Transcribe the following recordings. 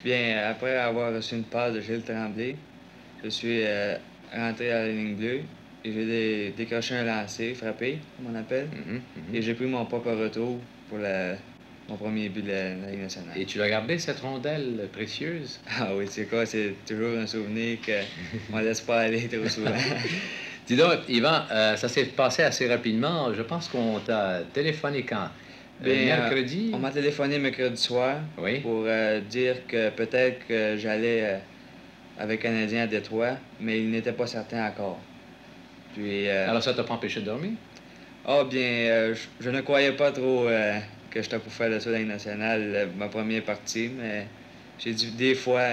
Bien, après avoir reçu une passe de Gilles Tremblay, je suis rentré à la ligne bleue et j'ai décroché un lancer, frappé, comme on appelle, et j'ai pris mon propre retour pour mon premier but de la Ligue nationale. Et tu as gardé cette rondelle précieuse? Ah oui, c'est quoi, c'est toujours un souvenir qu'on ne laisse pas aller trop souvent. Dis donc, Yvan, ça s'est passé assez rapidement. Je pense qu'on t'a téléphoné quand? Bien, Mercredi? on m'a téléphoné mercredi soir Oui. pour dire que peut-être que j'allais avec Canadien à Détroit, mais il n'était pas certain encore. Puis, Alors ça t'a pas empêché de dormir? ah bien, je ne croyais pas trop que j'étais pour faire le saut dans la Ligue nationale, ma première partie, mais j'ai dit des fois.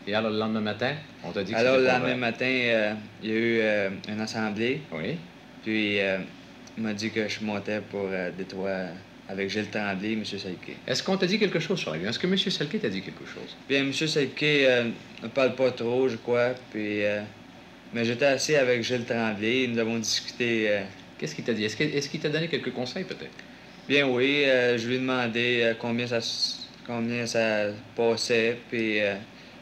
Et alors le lendemain matin, on t'a dit que Alors c'était le pas lendemain vrai? matin, il y a eu une assemblée, Oui. puis il m'a dit que je montais pour Détroit avec Gilles Tremblay et M. Selke. Est-ce qu'on t'a dit quelque chose sur la vie? Est-ce que M. Selke t'a dit quelque chose? Bien, M. Selke ne parle pas trop, je crois, puis, mais j'étais assis avec Gilles Tremblay et nous avons discuté. Qu'est-ce qu'il t'a dit? Est-ce qu'il t'a donné quelques conseils, peut-être? Bien oui, je lui ai demandé combien ça passait, puis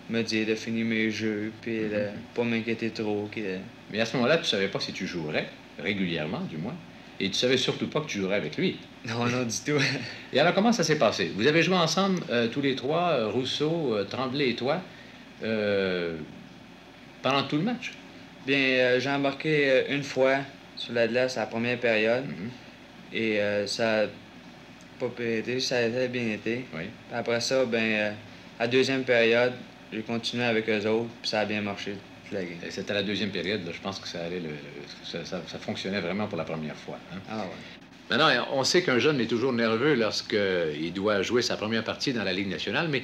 me dire de finir mes jeux, puis de pas m'inquiéter trop. Mais à ce moment-là, tu savais pas si tu jouerais, régulièrement du moins, et tu savais surtout pas que tu jouerais avec lui. Non, non, du tout. Et alors, comment ça s'est passé? Vous avez joué ensemble, tous les trois, Rousseau, Tremblay et toi, pendant tout le match? Bien, j'ai embarqué une fois sur la glace à la première période, et ça a pas été, ça a bien été. Oui. Puis après ça, ben, à la deuxième période, j'ai continué avec eux autres, puis ça a bien marché toute la game. Et c'était la deuxième période, là, je pense que ça allait, ça fonctionnait vraiment pour la première fois. Hein? Ah ouais. Maintenant, on sait qu'un jeune est toujours nerveux lorsqu'il doit jouer sa première partie dans la Ligue nationale, mais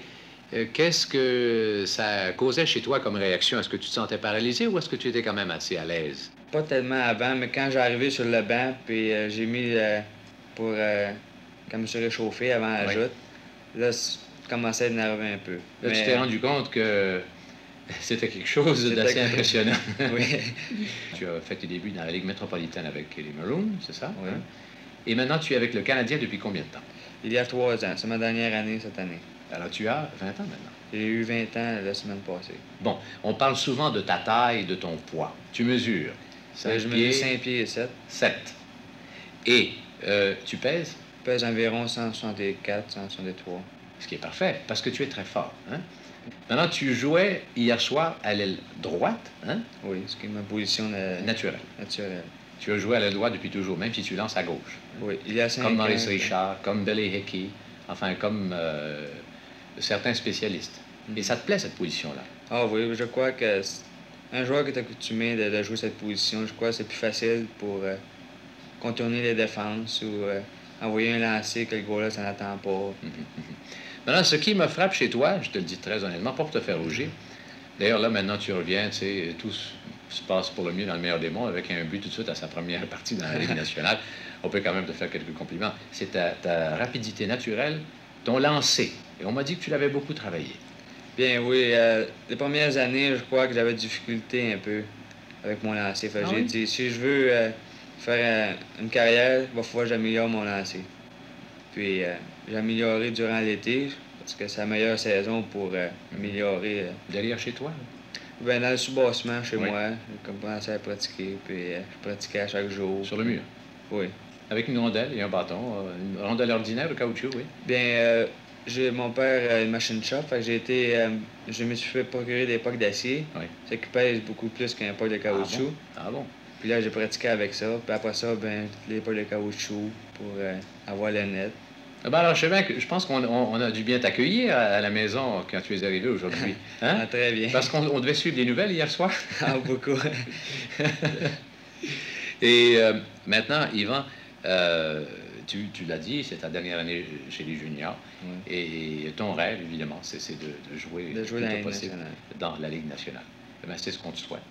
qu'est-ce que ça causait chez toi comme réaction? Est-ce que tu te sentais paralysé ou est-ce que tu étais quand même assez à l'aise? Pas tellement avant, mais quand j'ai arrivé sur le banc, puis j'ai mis pour quand je me suis réchauffé avant la joute, là, ça commençait à énerver un peu. Là, tu t'es rendu compte que c'était quelque chose d'assez impressionnant. Oui. Tu as fait tes débuts dans la Ligue métropolitaine avec les Maroons, c'est ça? Oui. Hein? Et maintenant, tu es avec le Canadien depuis combien de temps? Il y a 3 ans. C'est ma dernière année cette année. Alors, tu as 20 ans maintenant? J'ai eu 20 ans la semaine passée. Bon, on parle souvent de ta taille et de ton poids. Tu mesures? Je mesure 5 pieds et 7. 7. Et tu pèses? Je pèse environ 164, 163. Ce qui est parfait, parce que tu es très fort. Hein? Maintenant, tu jouais hier soir à l'aile droite, hein? Oui, ce qui est ma position naturelle. Tu as joué à l'aile droite depuis toujours, même si tu lances à gauche. Oui, il y a 5 ans. Comme Maurice Richard, comme Billy Hickey, enfin, comme certains spécialistes. Et ça te plaît, cette position-là? Ah oui, je crois que un joueur qui est accoutumé de jouer cette position, je crois que c'est plus facile pour contourner les défenses ou envoyer un lancer que le gars-là s'en attend pas. Maintenant, ce qui me frappe chez toi, je te le dis très honnêtement, pas pour te faire rougir. D'ailleurs, là, maintenant, tu reviens, tu sais, tout se passe pour le mieux dans le meilleur des mondes, avec un but tout de suite à sa première partie dans la Ligue nationale. On peut quand même te faire quelques compliments. C'est ta rapidité naturelle, ton lancer. Et on m'a dit que tu l'avais beaucoup travaillé. Bien oui, les premières années, je crois que j'avais de difficulté un peu avec mon lancer. J'ai dit, si je veux faire une carrière, il va falloir que j'améliore mon lancer. Puis j'ai amélioré durant l'été, parce que c'est la meilleure saison pour améliorer. Derrière chez toi? Ben, dans le sous-bassement, chez moi, j'ai commencé à pratiquer, puis je pratiquais à chaque jour. Sur le mur? Oui. Avec une rondelle et un bâton, une rondelle ordinaire de caoutchouc, oui? Bien, mon père a une machine shop, fait que je me suis fait procurer des pucks d'acier, ce qui pèse beaucoup plus qu'un puck de caoutchouc. Ah bon? Puis là, j'ai pratiqué avec ça, puis après ça, ben, les pucks de caoutchouc pour avoir le net. Ben alors, je pense qu'on a dû bien t'accueillir à la maison quand tu es arrivé aujourd'hui. Hein? Ah, très bien. Parce qu'on devait suivre les nouvelles hier soir. Ah, beaucoup. Et maintenant, Yvan, tu l'as dit, c'est ta dernière année chez les juniors. Et ton rêve, évidemment, c'est de jouer le plus possible dans la Ligue nationale. Ben, c'est ce qu'on te souhaite.